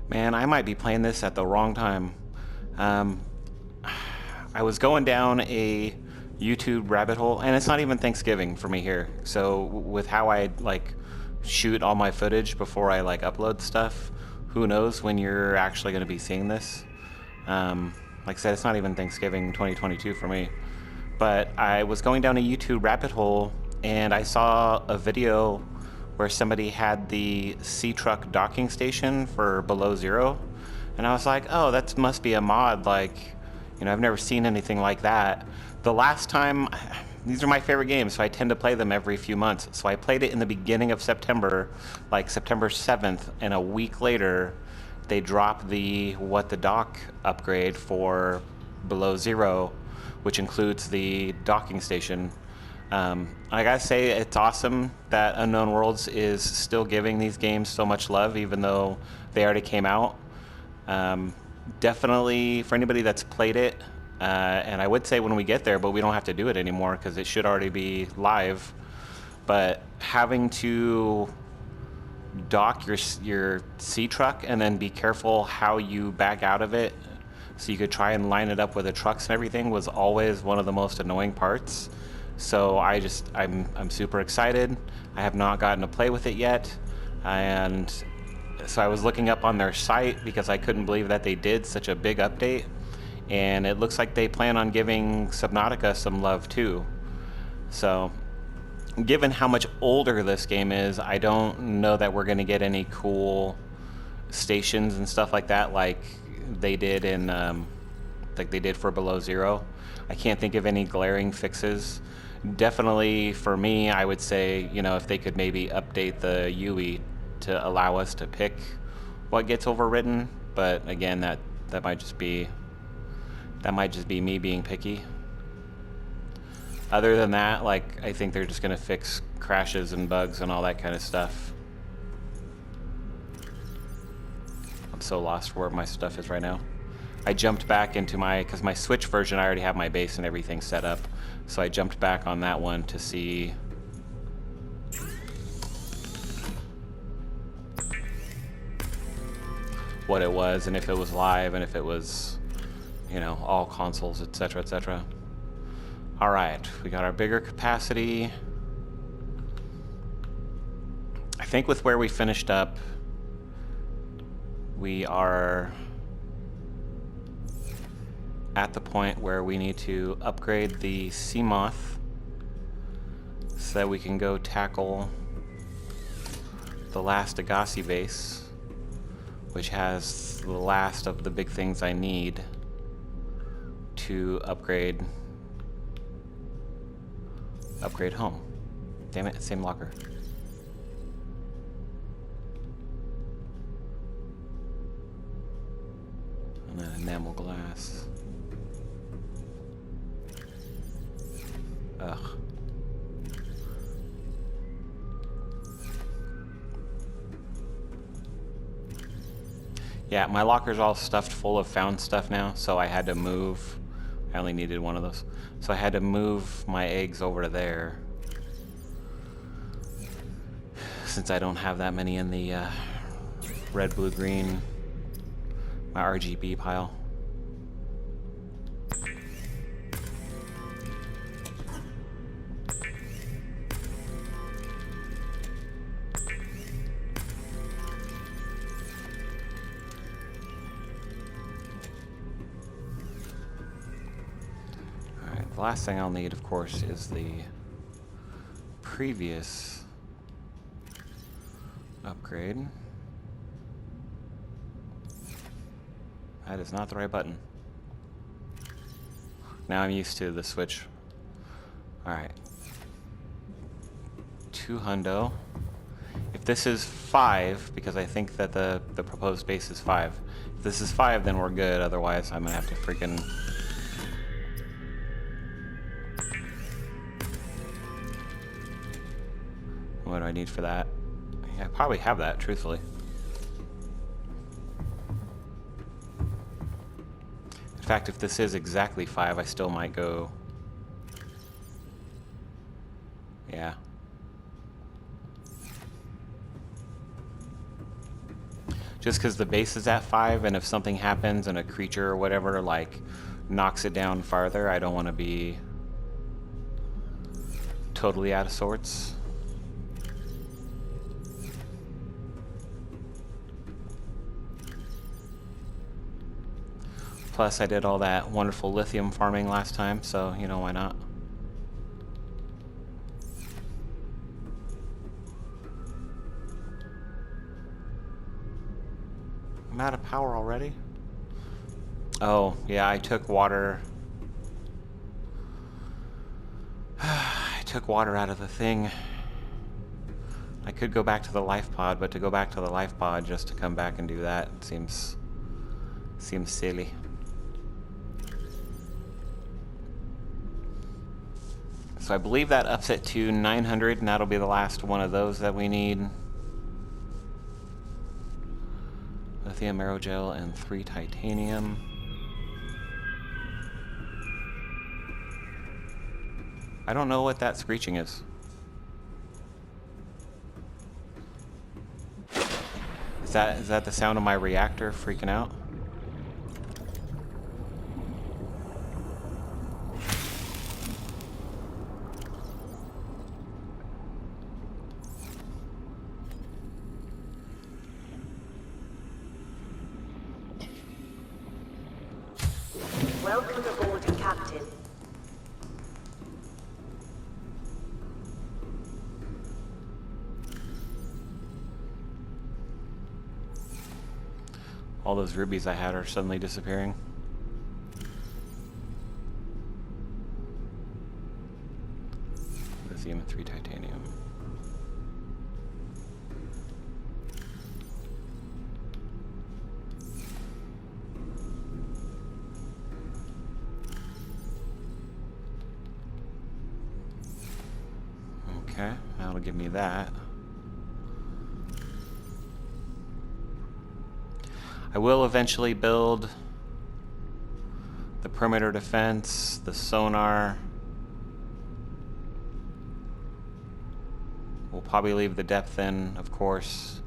Man, I might be playing this at the wrong time. Um, I was going down a YouTube rabbit hole, and it's not even Thanksgiving for me here. So with how I like shoot all my footage before I like upload stuff, who knows when you're actually going to be seeing this? Like I said, it's not even Thanksgiving 2022 for me. But I was going down a YouTube rabbit hole, and I saw a video where somebody had the Sea Truck docking station for Below Zero, and I was like, oh, that must be a mod. Like, I've never seen anything like that. The last time, these are my favorite games, so I tend to play them every few months. So I played it in the beginning of September, like September 7th, and a week later, they dropped the What the Dock upgrade for Below Zero, which includes the docking station. I gotta say, it's awesome that Unknown Worlds is still giving these games so much love, even though they already came out. Definitely for anybody that's played it, and I would say when we get there, but we don't have to do it anymore because it should already be live. But having to dock your sea truck and then be careful how you back out of it so you could try and line it up with the trucks and everything was always one of the most annoying parts. So I'm super excited. I have not gotten to play with it yet, and so I was looking up on their site because I couldn't believe that they did such a big update, and it looks like they plan on giving Subnautica some love too. So given how much older this game is, I don't know that we're going to get any cool stations and stuff like that like they did in like they did for Below Zero. I can't think of any glaring fixes. Definitely for me, I would say, if they could maybe update the UI to allow us to pick what gets overwritten, but again, that might just be me being picky. Other than that, like, I think they're just going to fix crashes and bugs and all that kind of stuff. I'm so lost where my stuff is right now. I jumped back into because my Switch version, I already have my base and everything set up. So I jumped back on that one to see what it was and if it was live and if it was, all consoles, etc., etc. All right, we got our bigger capacity. I think with where we finished up, we are at the point where we need to upgrade the Seamoth so that we can go tackle the last Degasi base, which has the last of the big things I need to upgrade home. Damn it, same locker. And then enamel glass. Ugh. Yeah, my locker's all stuffed full of found stuff now, so I had to move. I only needed one of those. So I had to move my eggs over to there. Since I don't have that many in the red, blue, green, my RGB pile. The last thing I'll need, of course, is the previous upgrade. That is not the right button. Now I'm used to the Switch. Alright. 2 hundo. If this is 5, because I think that the proposed base is 5. If this is 5, then we're good. Otherwise, I'm gonna have to freaking... What do I need for that? Yeah, I probably have that, truthfully. In fact, if this is exactly 5, I still might go... Yeah. just because the base is at 5, and if something happens and a creature or whatever like knocks it down farther, I don't want to be totally out of sorts. Plus, I did all that wonderful lithium farming last time, so, you know, why not? I'm out of power already? Oh, yeah, I took water. I took water out of the thing. I could go back to the life pod, but to go back to the life pod just to come back and do that seems silly. So I believe that ups it to 900, and that'll be the last one of those that we need. Lithium aerogel and 3 titanium. I don't know what that screeching is. Is that the sound of my reactor freaking out? Welcome aboard, Captain. All those rubies I had are suddenly disappearing. Lithium and 3 titanium. Okay, that'll give me that. I will eventually build the perimeter defense, the sonar. We'll probably leave the depth in, of course.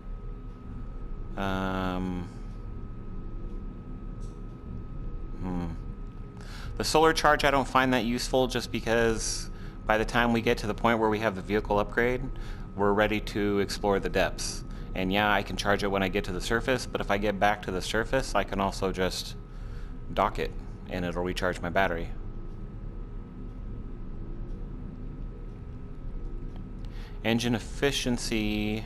The solar charge I don't find that useful, just because by the time we get to the point where we have the vehicle upgrade, we're ready to explore the depths. And yeah, I can charge it when I get to the surface, but if I get back to the surface, I can also just dock it, and it'll recharge my battery. Engine efficiency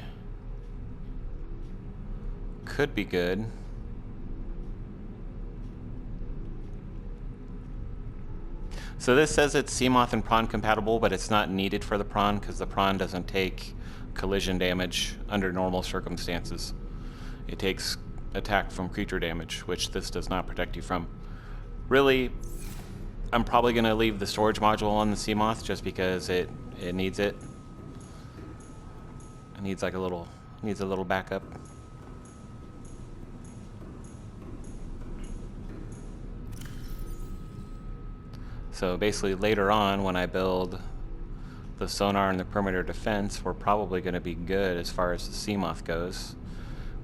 could be good. So this says it's Seamoth and Prawn compatible, but it's not needed for the Prawn because the Prawn doesn't take collision damage under normal circumstances. It takes attack from creature damage, which this does not protect you from. Really, I'm probably going to leave the storage module on the Seamoth just because it needs it. It needs like a little backup. So basically later on when I build the sonar and the perimeter defense, we're probably going to be good as far as the Seamoth goes.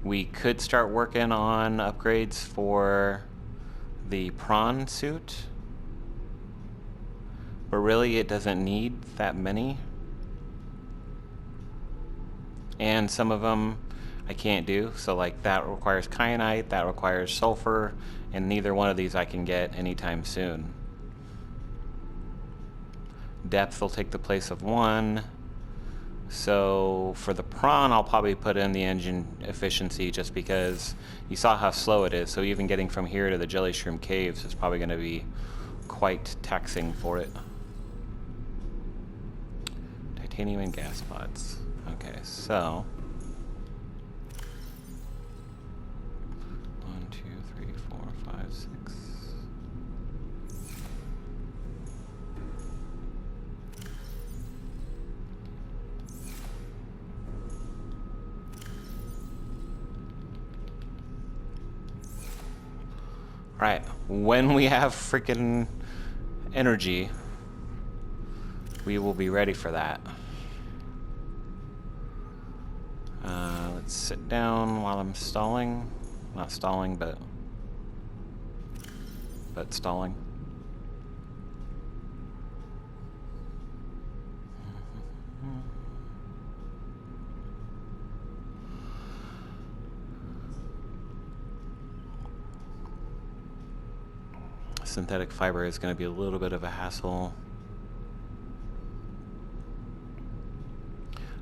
We could start working on upgrades for the prawn suit, but really it doesn't need that many. And some of them I can't do, so like that requires kyanite, that requires sulfur, and neither one of these I can get anytime soon. Depth will take the place of 1. So for the prawn, I'll probably put in the engine efficiency just because you saw how slow it is. So even getting from here to the Jelly Shroom Caves is probably going to be quite taxing for it. Titanium and gas pods. Okay, so 1, 2, 3, 4, 5, 6. Right, when we have freaking energy, we will be ready for that. Let's sit down while I'm stalling. Not stalling, but stalling. Synthetic fiber is going to be a little bit of a hassle.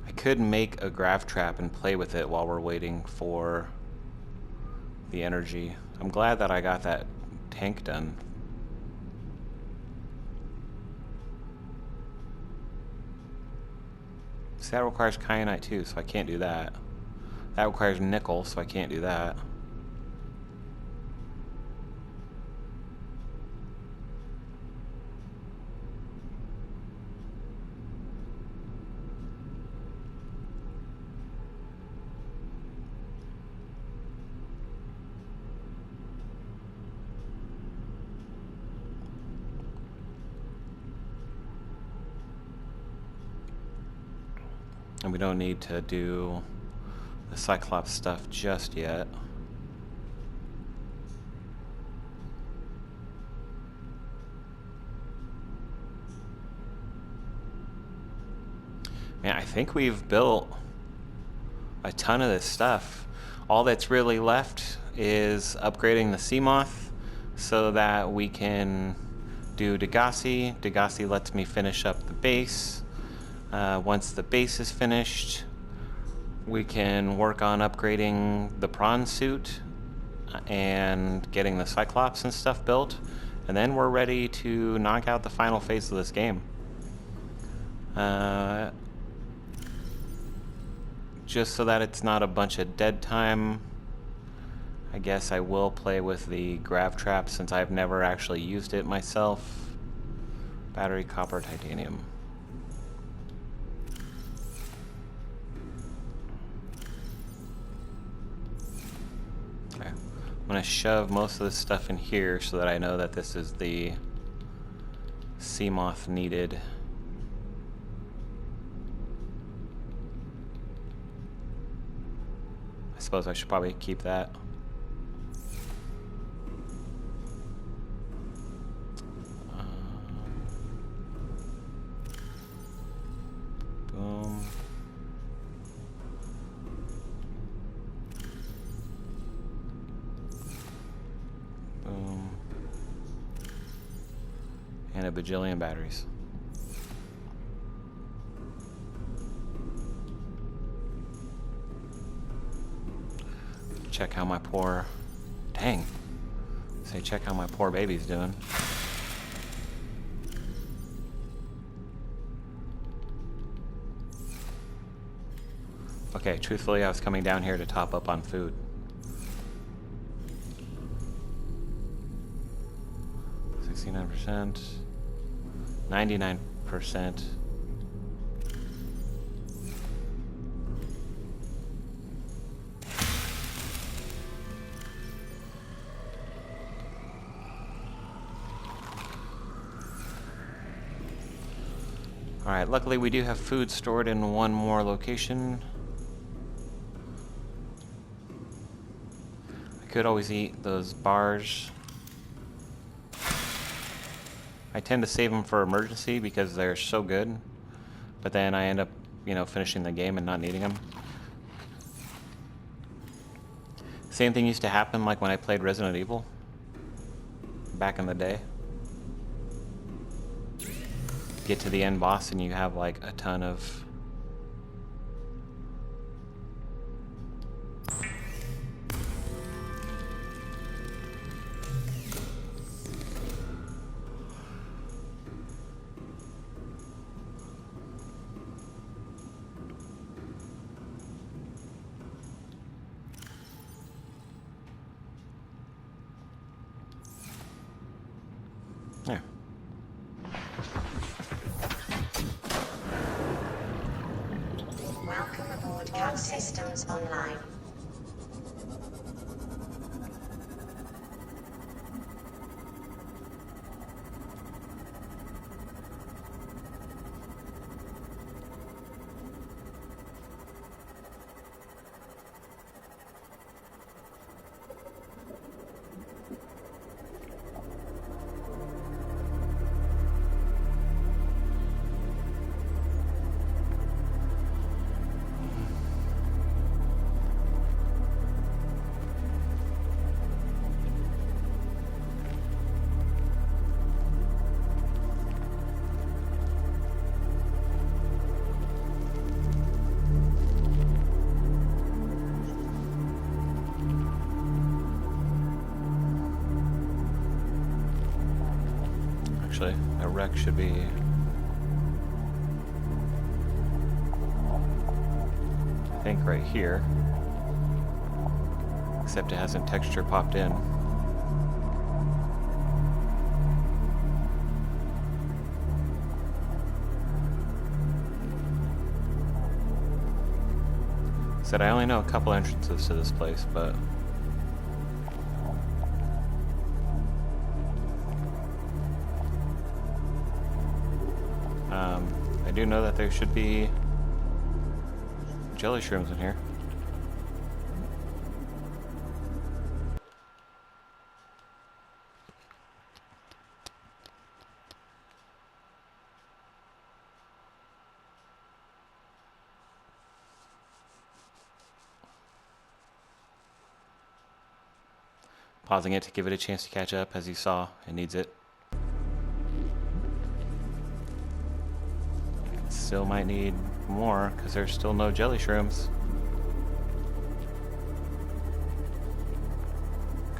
I could make a grav trap and play with it while we're waiting for the energy. I'm glad that I got that tank done. See, that requires kyanite too, so I can't do that. That requires nickel, so I can't do that. And we don't need to do the Cyclops stuff just yet. Man, I think we've built a ton of this stuff. All that's really left is upgrading the Seamoth so that we can do Degasi. Degasi lets me finish up the base. Once the base is finished, we can work on upgrading the prawn suit and getting the Cyclops and stuff built, and then we're ready to knock out the final phase of this game. Just so that it's not a bunch of dead time, I guess I will play with the grav trap since I've never actually used it myself. Battery, copper, titanium. I'm going to shove most of this stuff in here so that I know that this is the Seamoth needed. I suppose I should probably keep that. Boom. Boom. And a bajillion batteries. Check how my poor... Dang. Say check how my poor baby's doing. Okay, truthfully, I was coming down here to top up on food. 69%, 99%. Alright, luckily we do have food stored in one more location. I could always eat those bars. I tend to save them for emergency because they're so good, but then I end up, you know, finishing the game and not needing them. Same thing used to happen like when I played Resident Evil back in the day. Get to the end boss and you have like a ton of... Yeah. Welcome aboard CAD Systems Online. actually. A wreck should be... I think right here. Except it hasn't texture popped in. Said I only know a couple entrances to this place, but... I do know that there should be jelly shrooms in here. Pausing it to give it a chance to catch up. As you saw, it needs it. Still might need more because there's still no jelly shrooms.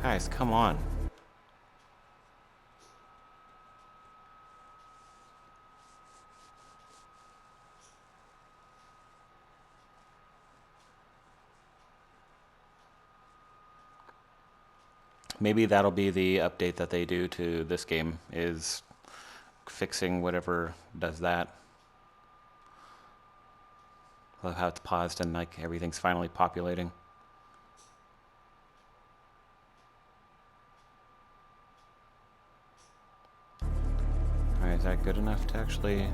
Guys, come on. Maybe that'll be the update that they do to this game, is fixing whatever does that. Love how it's paused and like everything's finally populating. Alright, is that good enough to actually...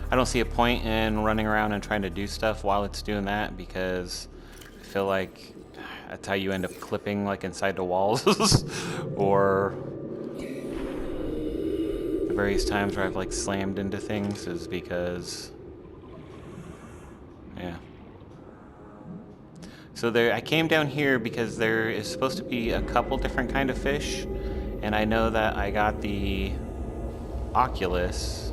I don't see a point in running around and trying to do stuff while it's doing that, because I feel like that's how you end up clipping like inside the walls or the various times where I've like slammed into things is because, yeah. So there, I came down here because there is supposed to be a couple different kind of fish, and I know that I got the Oculus.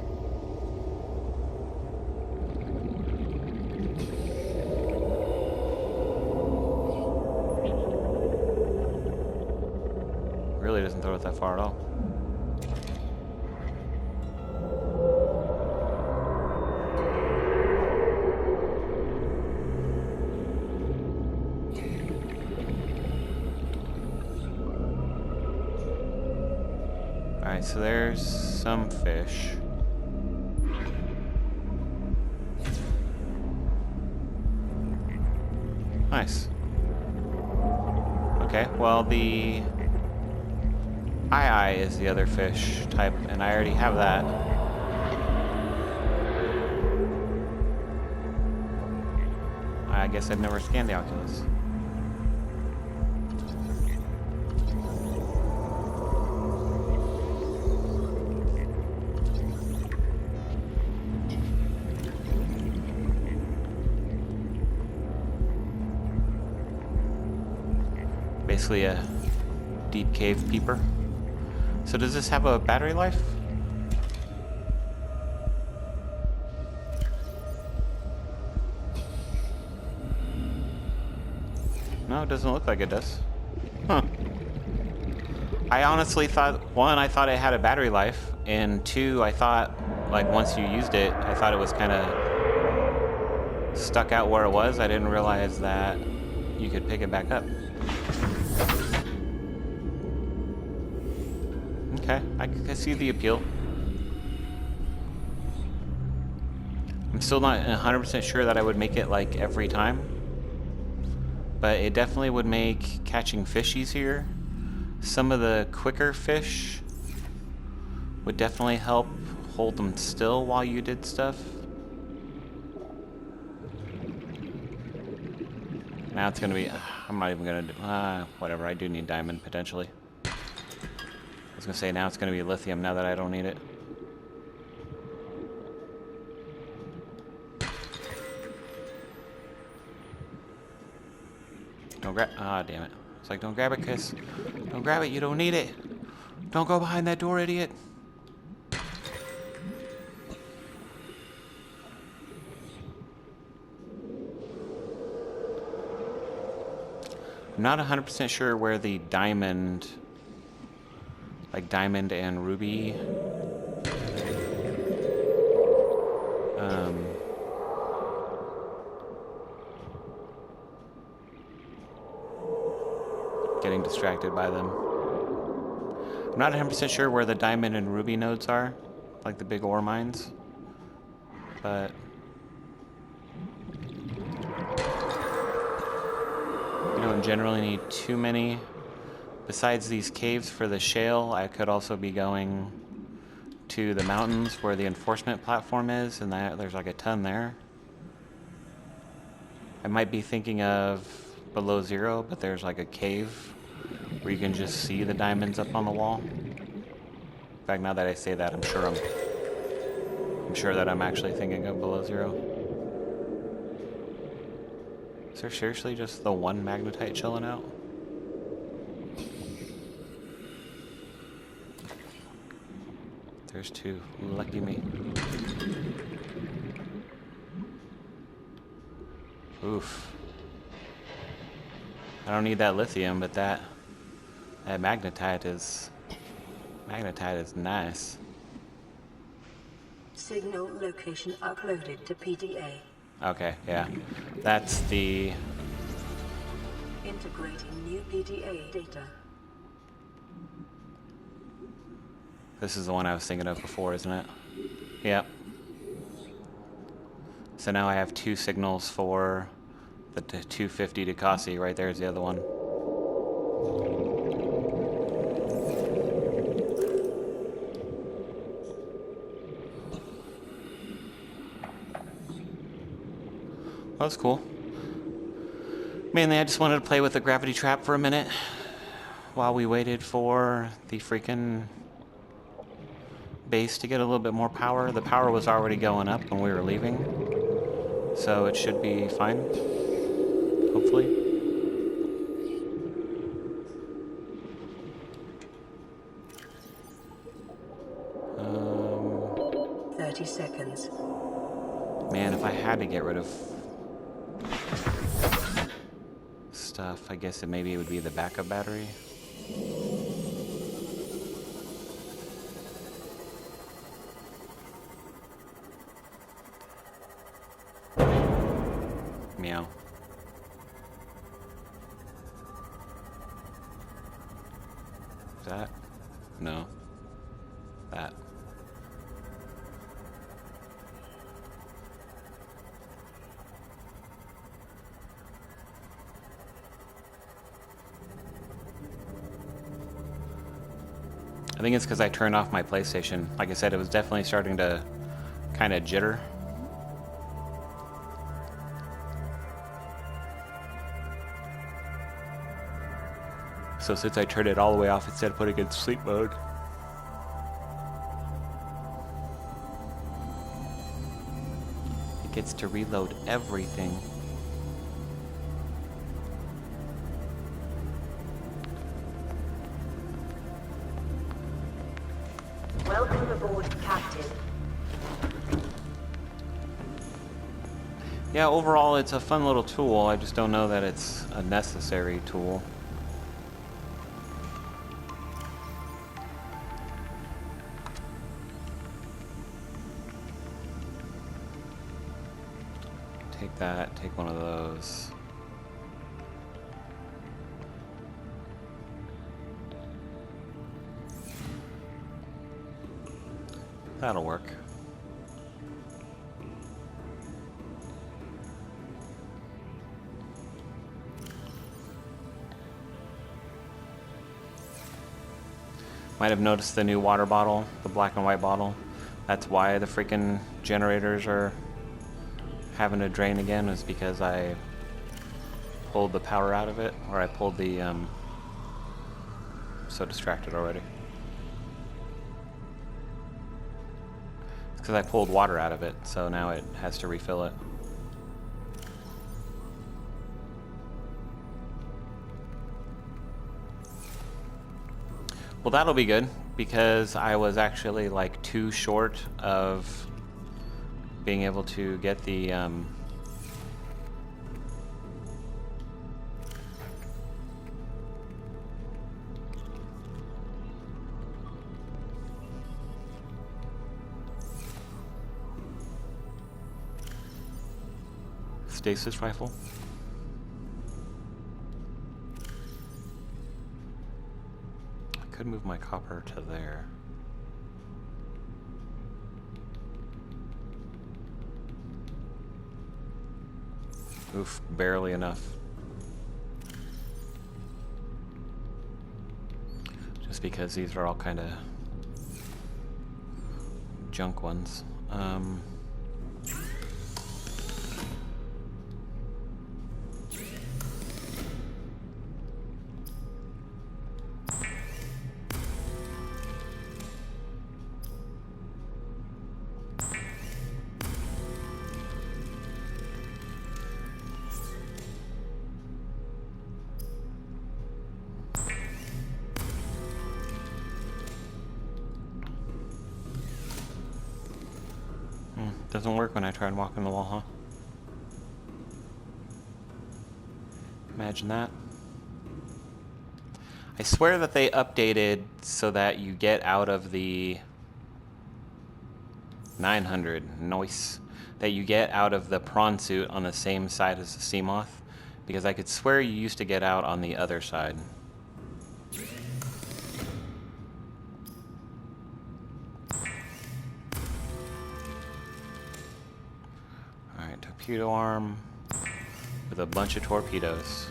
Really doesn't throw it that far at all. Alright, so there's some fish. Nice. Okay, well the Eye is the other fish type, and I already have that. I guess I've never scanned the Oculus. Basically a deep cave peeper. So does this have a battery life? No, it doesn't look like it does. Huh. I honestly thought, one, I thought it had a battery life, and two, I thought, like, once you used it, I thought it was kind of stuck out where it was. I didn't realize that you could pick it back up. Okay, I see the appeal. I'm still not 100% sure that I would make it like every time, but it definitely would make catching fish easier. Some of the quicker fish would definitely help hold them still while you did stuff. Now it's gonna be, I'm not even gonna do, whatever, I do need diamond potentially. I was gonna say now it's gonna be lithium now that I don't need it. Don't grab, damn it. It's like, don't grab it, Chris. Don't grab it, you don't need it. Don't go behind that door, idiot. I'm not 100% sure where the diamond like diamond and ruby. Getting distracted by them. I'm not 100% sure where the diamond and ruby nodes are, like the big ore mines, but you don't generally need too many. Besides these caves for the shale, I could also be going to the mountains where the enforcement platform is, and there's like a ton there. I might be thinking of below zero, but there's like a cave where you can just see the diamonds up on the wall. In fact, now that I say that, I'm sure that I'm actually thinking of below zero. Is there seriously just the one magnetite chilling out? There's two. Lucky me. Oof. I don't need that lithium, but that magnetite is nice. Signal location uploaded to PDA. Okay, yeah. That's the... Integrating new PDA data. This is the one I was thinking of before, isn't it? Yep. So now I have two signals for the 250 Degasi. Right there's the other one. Well, that's cool. Mainly, I just wanted to play with the gravity trap for a minute while we waited for the freaking base to get a little bit more power. The power was already going up when we were leaving, so it should be fine, hopefully. Um, 30 seconds. Man, if I had to get rid of stuff, I guess maybe it would be the backup battery. Meow. That? No. That. I think it's because I turned off my PlayStation. Like I said, it was definitely starting to kind of jitter. So since I turned it all the way off instead of putting it in sleep mode. It gets to reload everything. Welcome aboard, Captain. Yeah, overall it's a fun little tool. I just don't know that it's a necessary tool. Take that, take one of those. That'll work. Might have noticed the new water bottle, the black and white bottle. That's why the freaking generators are having to drain again, is because I pulled the power out of it, or I pulled the, so distracted already. It's because I pulled water out of it, so now it has to refill it. Well, that'll be good, because I was actually like too short of being able to get the stasis rifle. I could move my copper to there. Oof, barely enough. Just because these are all kind of junk ones. Doesn't work when I try and walk in the wall, huh? Imagine that. I swear that they updated so that you get out of the 900, nice, that you get out of the prawn suit on the same side as the Seamoth, because I could swear you used to get out on the other side. Alright, torpedo arm with a bunch of torpedoes.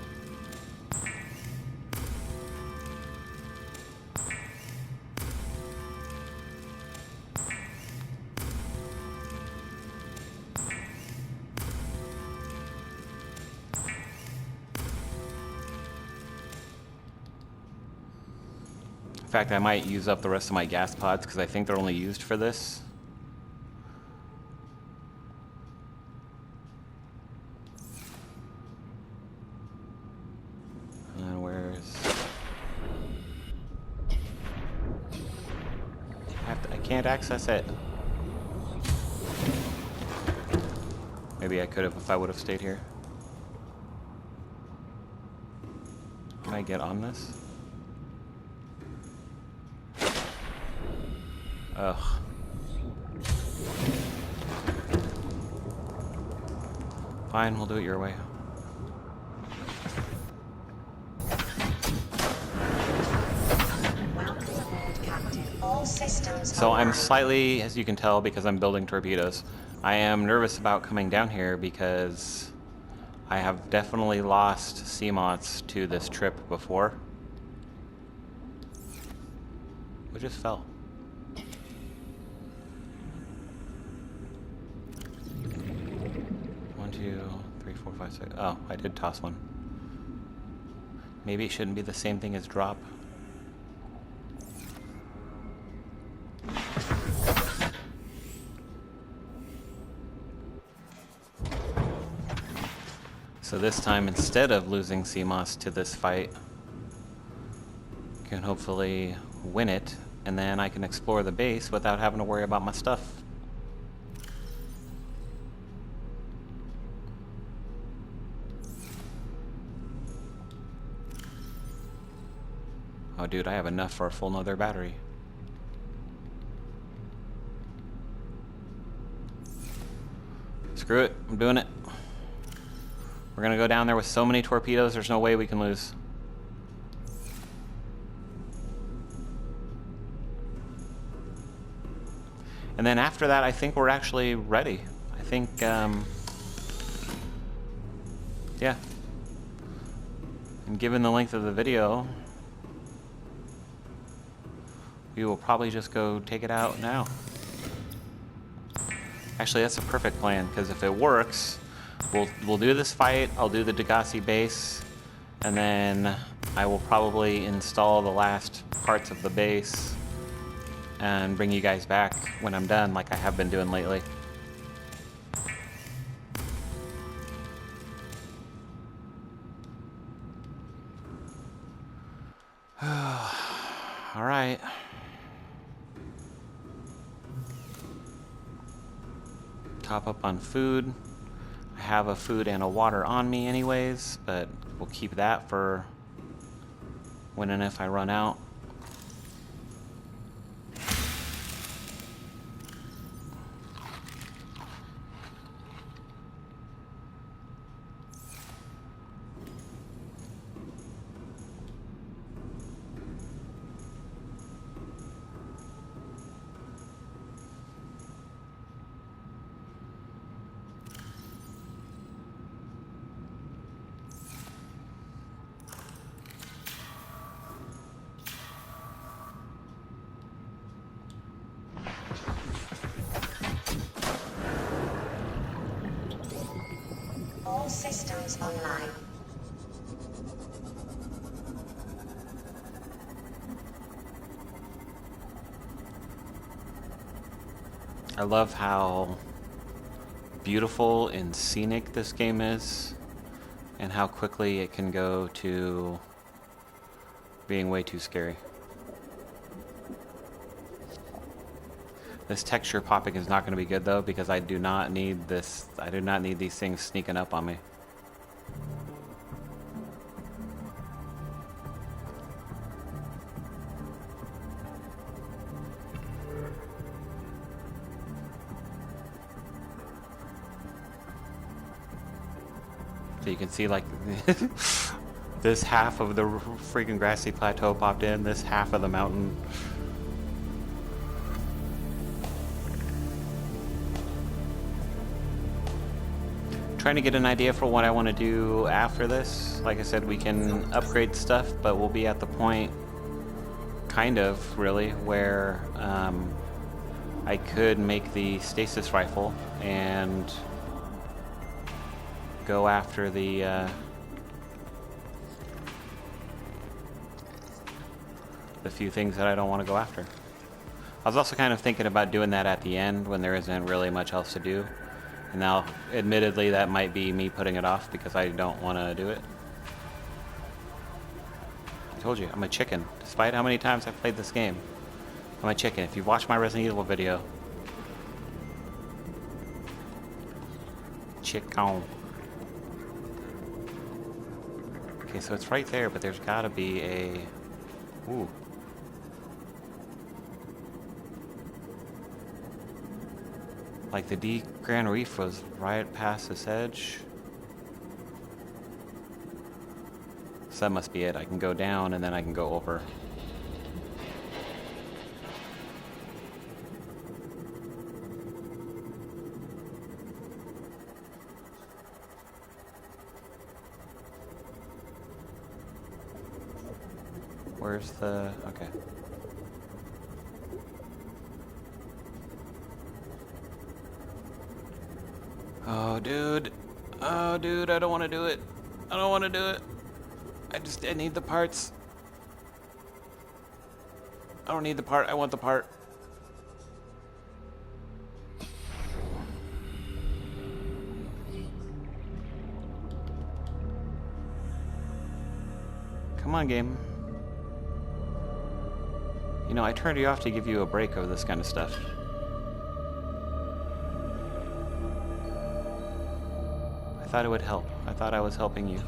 In fact, I might use up the rest of my gas pods because I think they're only used for this. And where's... I can't access it. Maybe I could have if I would have stayed here. Can I get on this? Ugh. Fine, we'll do it your way. So I'm slightly, as you can tell, because I'm building torpedoes, I am nervous about coming down here because I have definitely lost Seamoths to this trip before. We just fell. One, two, three, four, five, six. Oh, I did toss one. Maybe it shouldn't be the same thing as drop. So this time, instead of losing Seamoth to this fight, I can hopefully win it, and then I can explore the base without having to worry about my stuff. Oh dude, I have enough for a full nother battery. Screw it, I'm doing it. We're gonna go down there with so many torpedoes, there's no way we can lose. And then after that, I think we're actually ready. I think, yeah. And given the length of the video, we will probably just go take it out now. Actually, that's a perfect plan, because if it works, we'll do this fight, I'll do the Degasi base, and then I will probably install the last parts of the base and bring you guys back when I'm done, like I have been doing lately. All right. Top up on food. I have a food and a water on me anyways, but we'll keep that for when and if I run out. All systems online. I love how beautiful and scenic this game is, and how quickly it can go to being way too scary. This texture popping is not going to be good though, because I do not need this. I do not need these things sneaking up on me. So you can see like this half of the freaking grassy plateau popped in, this half of the mountain. Trying to get an idea for what I want to do after this. Like I said, we can upgrade stuff, but we'll be at the point, kind of, really, where I could make the stasis rifle and go after the few things that I don't want to go after. I was also kind of thinking about doing that at the end when there isn't really much else to do. And now, admittedly, that might be me putting it off because I don't want to do it. I told you, I'm a chicken. Despite how many times I've played this game, I'm a chicken. If you've watched my Resident Evil video, chicken. Okay, so it's right there, but there's gotta be a... Ooh. Like the D Grand Reef was right past this edge. So that must be it. I can go down and then I can go over. Where's the... Okay. Oh, dude. Oh, dude, I don't want to do it. I don't want to do it. I need the parts. I don't need the part. I want the part. Come on, game. You know, I turned you off to give you a break of this kind of stuff. I thought it would help. I thought I was helping you.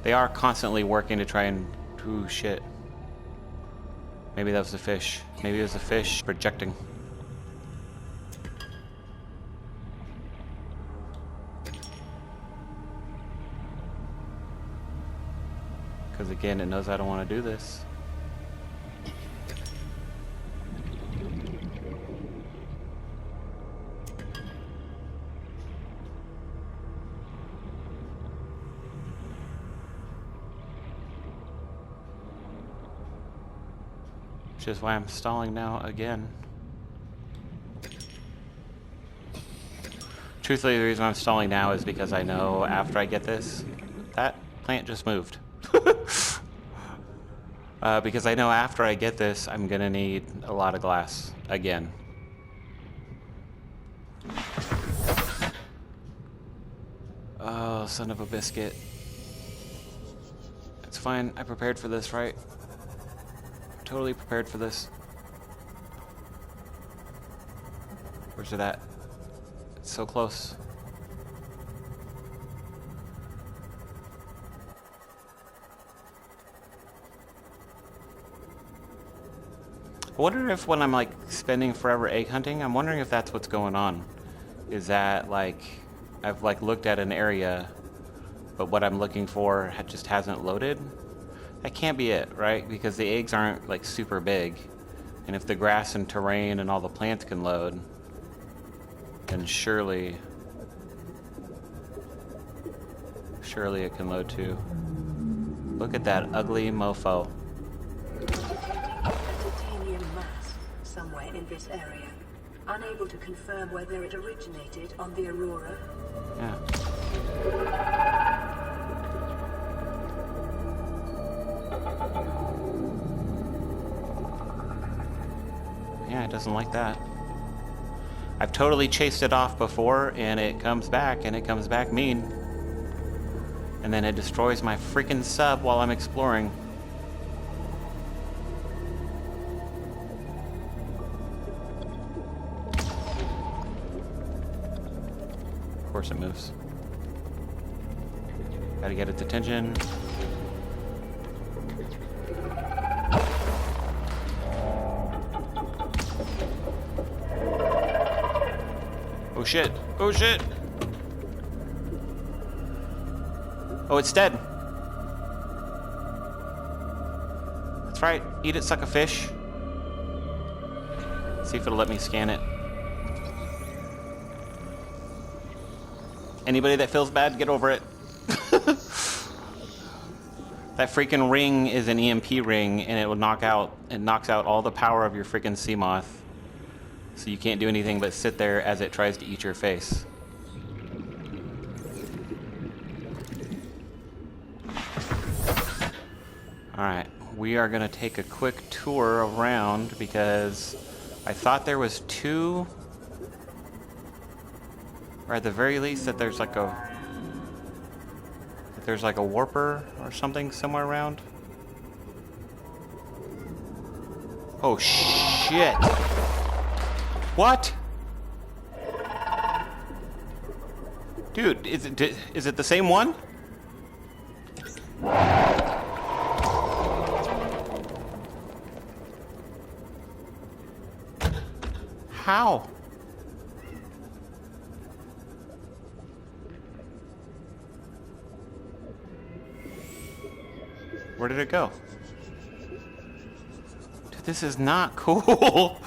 They are constantly working to try and... Ooh, shit. Maybe that was a fish. Maybe it was a fish projecting. Because again, it knows I don't want to do this. Which is why I'm stalling now again. Truthfully, the reason I'm stalling now is because I know after I get this, that plant just moved. Because I know after I get this, I'm gonna need a lot of glass again. Oh, son of a biscuit. It's fine. I prepared for this, right? Totally prepared for this. Where's it at? It's so close. I wonder if when I'm like spending forever egg hunting, I'm wondering if that's what's going on. Is that like I've like looked at an area, but what I'm looking for just hasn't loaded? That can't be it, right? Because the eggs aren't like super big. And if the grass and terrain and all the plants can load, then surely it can load too. Look at that ugly mofo. Detecting a titanium mass somewhere in this area. Unable to confirm whether it originated on the Aurora. Yeah. Yeah, it doesn't like that. I've totally chased it off before, and it comes back mean. And then it destroys my freaking sub while I'm exploring. Of course it moves. Gotta get its attention. Oh shit! Oh shit! Oh, it's dead. That's right. Eat it, suck a fish. See if it'll let me scan it. Anybody that feels bad, get over it. That freaking ring is an EMP ring, and it knocks out all the power of your freaking Seamoth. So you can't do anything but sit there as it tries to eat your face. Alright, we are going to take a quick tour around because I thought there was two, or at the very least that there's like a warper or something somewhere around. Oh shit! What? Dude, is it the same one? How? Where did it go? Dude, this is not cool.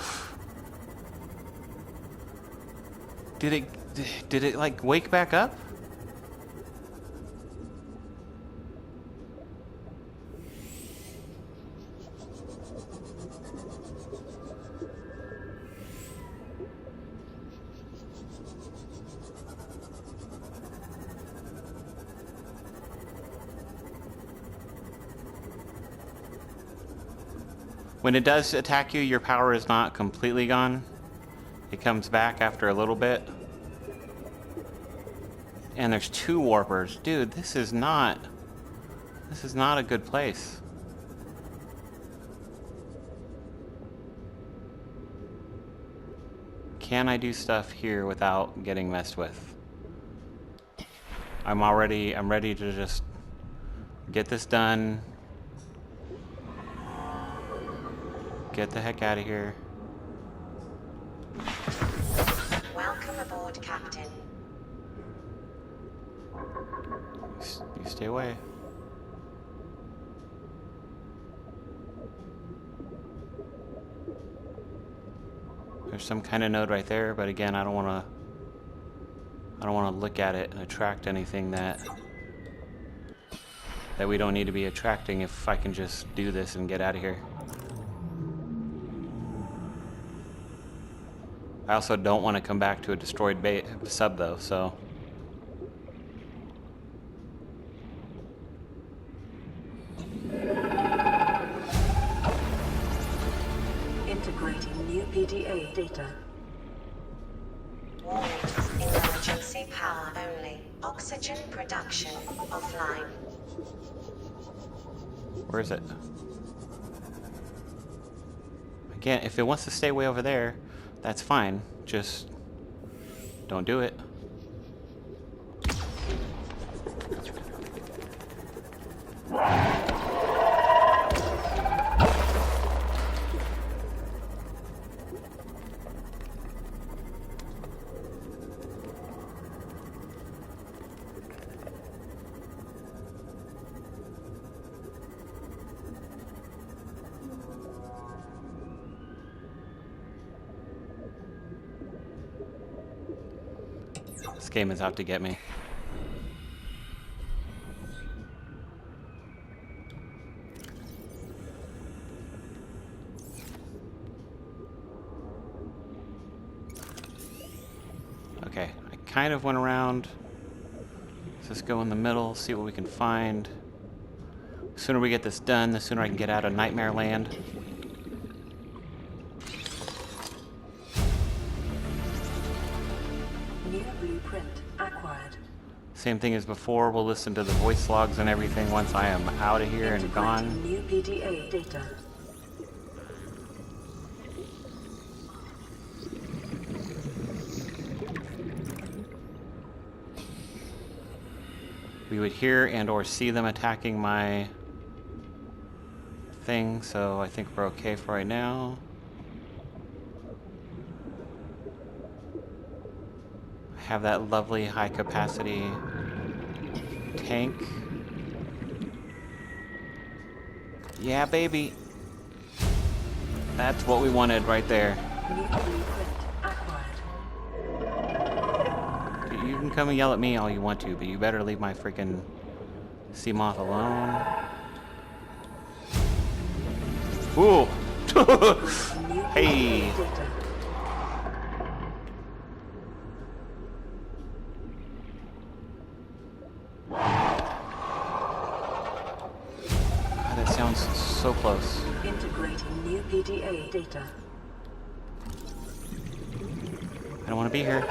Did it like wake back up? When it does attack you, your power is not completely gone. It comes back after a little bit. And there's two warpers. Dude, this is not a good place. Can I do stuff here without getting messed with? I'm ready to just get this done. Get the heck out of here. Welcome aboard, Captain. You stay away. There's some kind of node right there, but again, I don't want to look at it and attract anything that we don't need to be attracting if I can just do this and get out of here. I also don't want to come back to a destroyed sub though, so. Integrating new PDA data. Warning, emergency power only. Oxygen production offline. Where is it? Again, if it wants to stay way over there, that's fine. Just don't do it. This game is out to get me. kind of went around. Let's just go in the middle, see what we can find. The sooner we get this done, the sooner I can get out of Nightmare Land. New blueprint acquired. Same thing as before, we'll listen to the voice logs and everything once I am out of here and gone. New PDA data. We would hear and or see them attacking my thing, so I think we're okay for right now. I have that lovely high capacity tank. Yeah, baby. That's what we wanted right there. New blueprint acquired. You can come and yell at me all you want to, but you better leave my freaking Seamoth alone. Ooh! Hey! God, that sounds so close. Integrating new PDA data. I don't want to be here.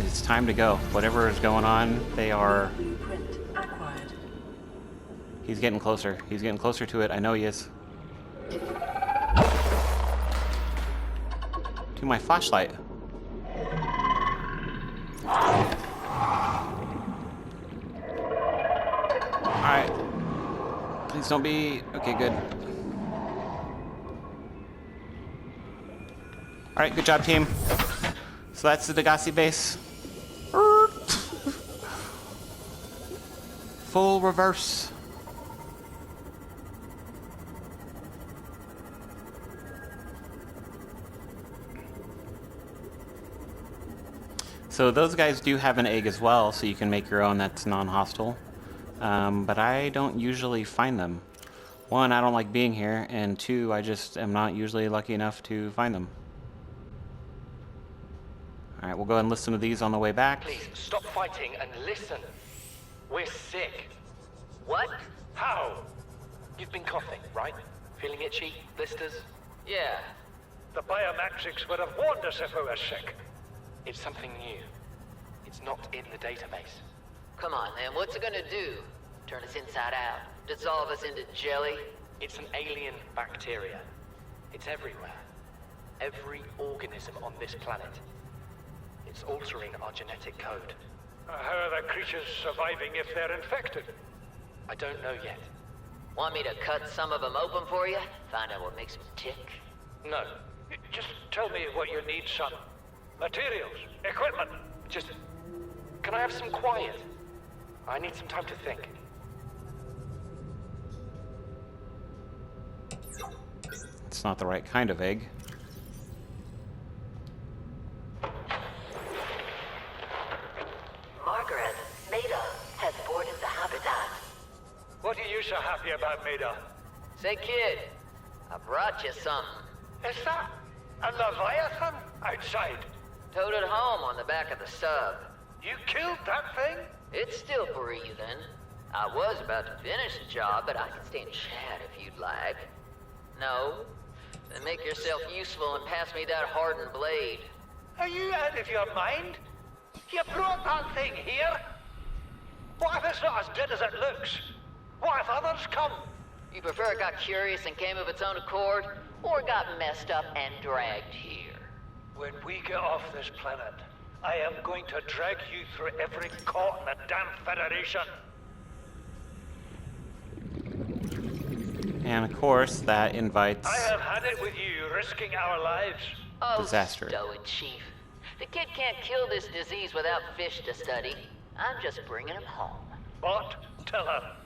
It's time to go. Whatever is going on, they are... Blueprint acquired. He's getting closer. He's getting closer to it. I know he is. To my flashlight. Alright. Please don't be... Okay, good. Alright, good job, team. So that's the Degasi base. Full reverse. So those guys do have an egg as well, so you can make your own that's non-hostile. But I don't usually find them. One, I don't like being here, and two, I just am not usually lucky enough to find them. Alright, we'll go ahead and listen to these on the way back. Please, stop fighting and listen. We're sick. What? How? You've been coughing, right? Feeling itchy? Blisters? Yeah. The biometrics would have warned us if we were sick. It's something new. It's not in the database. Come on, man. What's it gonna do? Turn us inside out? Dissolve us into jelly? It's an alien bacteria. It's everywhere. Every organism on this planet. It's altering our genetic code. How are the creatures surviving if they're infected? I don't know yet. Want me to cut some of them open for you? Find out what makes them tick? No. Just tell me what you need, son. Materials, equipment. Just... Can I have some quiet? I need some time to think. It's not the right kind of egg. Margaret, Maida has boarded the habitat. What are you so happy about, Maida? Say, kid, I brought you something. Is that a Leviathan outside? Towed it home on the back of the sub. You killed that thing? It's still breathing. I was about to finish the job, but I can stay and chat if you'd like. No? Then make yourself useful and pass me that hardened blade. Are you out of your mind? You brought that thing here? What if it's not as good as it looks? What if others come? You prefer it got curious and came of its own accord, or got messed up and dragged here? When we get off this planet, I am going to drag you through every court in the damn Federation. And of course, that invites... I have had it with you, risking our lives. Oh, Disaster. stow it, Chief. The kid can't kill this disease without fish to study. I'm just bringing him home. What? Tell her.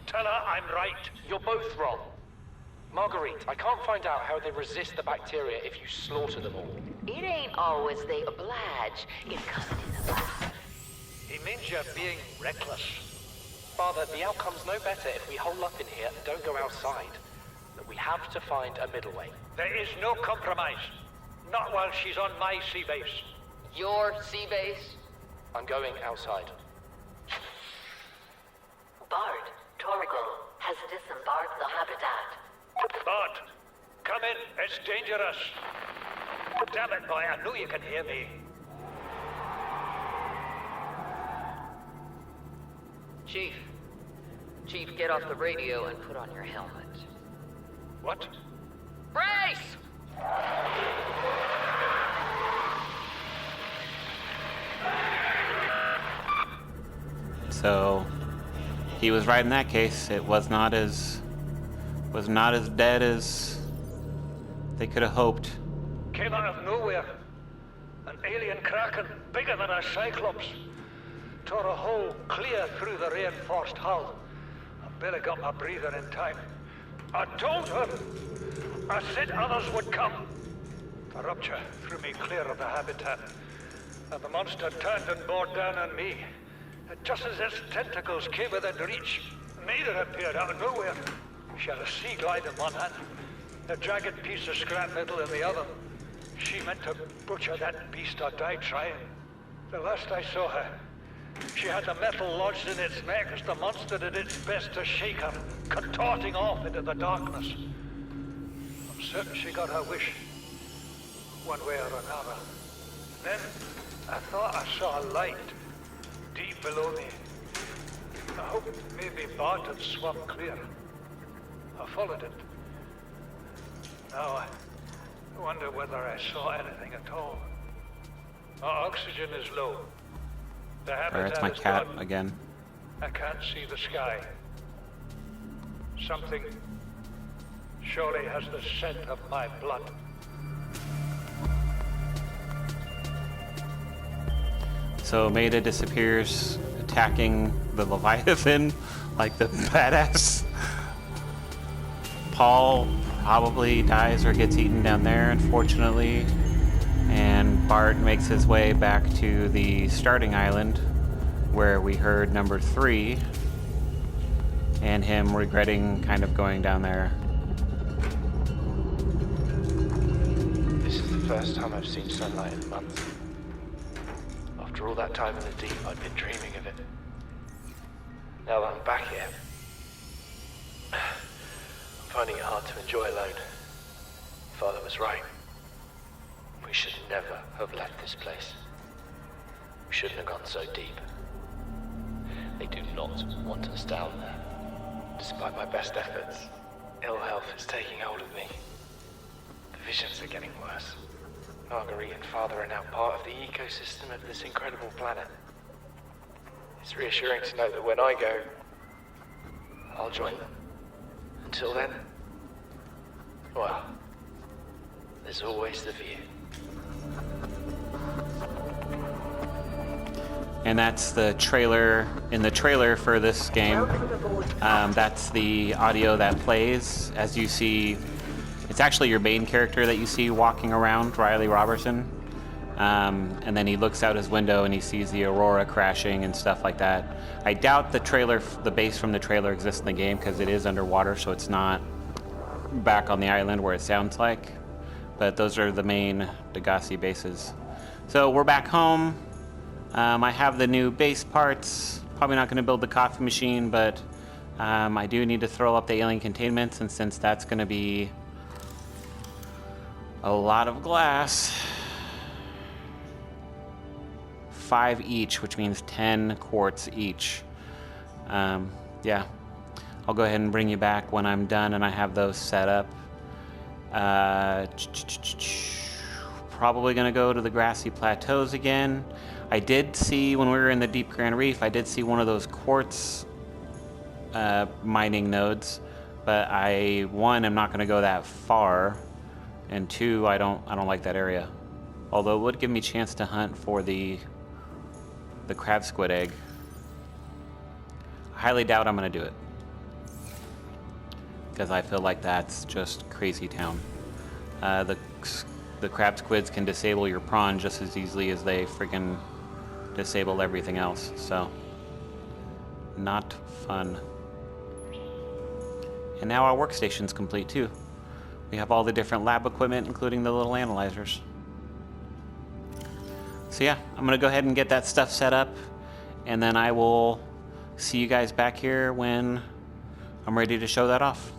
Tell her I'm right. You're both wrong. Marguerite, I can't find out how they resist the bacteria if you slaughter them all. It ain't always they oblige in coming in alive. He means you're being reckless. Father, the outcome's no better if we hole up in here and don't go outside. But we have to find a middle way. There is no compromise. Not while she's on my sea base. Your sea base? I'm going outside. Bard, Torgal has disembarked the habitat. Bart, come in. It's dangerous. Damn it, boy. I know you can hear me. Chief, get off the radio and put on your helmet. What? Brace! So he was right in that case. It was not as dead as they could have hoped. Came out of nowhere. An alien kraken, bigger than a cyclops. Tore a hole clear through the reinforced hull. I barely got my breather in time. I told her. I said others would come. The rupture threw me clear of the habitat. And the monster turned and bore down on me. And just as its tentacles came within reach, Maida appeared out of nowhere. She had a sea glide in one hand, a jagged piece of scrap metal in the other. She meant to butcher that beast or die trying. The last I saw her, she had the metal lodged in its neck as the monster did its best to shake her, contorting off into the darkness. I'm certain she got her wish, one way or another. Then, I thought I saw a light deep below me. I hoped maybe Bart had swum clear. I followed it. Now I wonder whether I saw anything at all. Our oxygen is low. The habitat That's my is cat gone. again. I can't see the sky. Something surely has the scent of my blood. So Maida disappears, attacking the Leviathan like the badass. Paul probably dies or gets eaten down there, unfortunately. And Bart makes his way back to the starting island, where we heard number 3, and him regretting kind of going down there. This is the first time I've seen sunlight in months. After all that time in the deep, I'd been dreaming of it. Now that I'm back here, I'm finding it hard to enjoy alone. Father was right. We should never have left this place. We shouldn't have gone so deep. They do not want us down there. Despite my best efforts, ill health is taking hold of me. The visions are getting worse. Marguerite and Father are now part of the ecosystem of this incredible planet. It's reassuring to know that when I go, I'll join them. Until then, well, there's always the view. And that's the trailer. In the trailer for this game, that's the audio that plays as you see. It's actually your main character that you see walking around, Riley Robertson. And then he looks out his window and he sees the aurora crashing and stuff like that. I doubt the base from the trailer exists in the game because it is underwater, so it's not back on the island where it sounds like. But those are the main Degasi bases. So we're back home. I have the new base parts. Probably not going to build the coffee machine, but I do need to throw up the alien containments, and since that's going to be a lot of glass, 5 each, which means 10 quarts each. Yeah, I'll go ahead and bring you back when I'm done and I have those set up. Probably going to go to the grassy plateaus again. I did see, when we were in the Deep Grand Reef, I did see one of those quartz mining nodes, but one, I'm not going to go that far, and 2, I don't like that area. Although it would give me a chance to hunt for the crab squid egg. I highly doubt I'm going to do it, because I feel like that's just crazy town. The crab squids can disable your prawn just as easily as they freaking disable everything else, so not fun. And now our workstation's complete too. We have all the different lab equipment, including the little analyzers. So yeah, I'm gonna go ahead and get that stuff set up, and then I will see you guys back here when I'm ready to show that off.